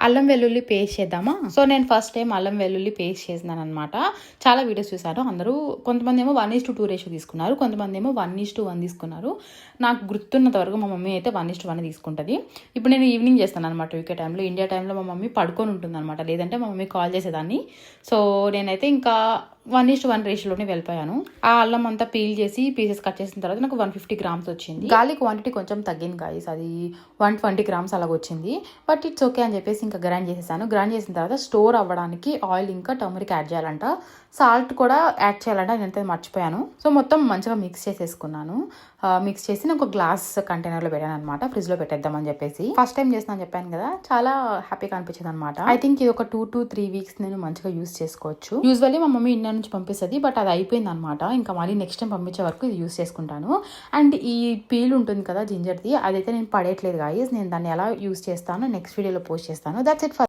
అల్లం వెల్లుల్లి పేస్ట్ చేద్దామా. సో నేను ఫస్ట్ టైం అల్లం వెల్లుల్లి పేస్ట్ చేసినాను అనమాట. చాలా వీడియోస్ చూసాను. అందరూ కొంతమంది ఏమో 1:2 రేషియో తీసుకున్నారు, కొంతమంది ఏమో 1:1 తీసుకున్నారు. నాకు గుర్తున్నంత వరకు మా మమ్మీ అయితే 1:1 తీసుకుంటుంది. ఇప్పుడు నేను ఈవినింగ్ చేస్తాను అనమాట, యూకే టైంలో. ఇండియా టైంలో మా మమ్మీ పడుకొని ఉంటుంది అనమాట, లేదంటే మా మమ్మీ కాల్ చేసేదాన్ని. సో నేనైతే ఇంకా 1:1 రేషియోలోనే వెళ్ళిపోయాను. ఆ అల్లం అంతా పీల్ చేసి పీసెస్ కట్ చేసిన తర్వాత నాకు 150 గ్రామ్స్ వచ్చింది. గాలి క్వాంటిటీ కొంచెం తగ్గింది గాయస్, అది 120 గ్రామ్స్ అలాగ వచ్చింది. బట్ ఇట్స్ ఓకే అని చెప్పేసి ఇంకా గ్రైండ్ చేసేసాను. గ్రైండ్ చేసిన తర్వాత స్టోర్ అవ్వడానికి ఆయిల్ ఇంకా టర్మరిక్ యాడ్ చేయాలంట, సాల్ట్ కూడా యాడ్ చేయాలంట. నేనైతే మర్చిపోయాను. సో మొత్తం మంచిగా మిక్స్ చేసేసుకున్నాను. మిక్స్ చేసి నేను ఒక గ్లాస్ కంటైనర్లో పెట్టాను అనమాట, ఫ్రిడ్జ్లో పెట్టేద్దామని చెప్పేసి. ఫస్ట్ టైం చేస్తున్నాను చెప్పాను కదా, చాలా హ్యాపీగా అనిపించింది అనమాట. ఐ థింక్ ఇది ఒక 2 to 3 వీక్స్ నేను మంచిగా యూస్ చేసుకోవచ్చు. యూజువల్లీ మా మమ్మీ ఇండియా నుంచి పంపిస్తుంది, బట్ అది అయిపోయింది అనమాట. ఇంకా మళ్ళీ నెక్స్ట్ టైం పంపించే వరకు ఇది యూస్ చేసుకుంటాను. అండ్ ఈ పీల్ ఉంటుంది కదా జింజర్ది, అదైతే నేను పడేయట్లేదు గాయస్. నేను దాన్ని ఎలా యూస్ చేస్తాను నెక్స్ట్ వీడియోలో పోస్ట్ చేస్తాను. That's it for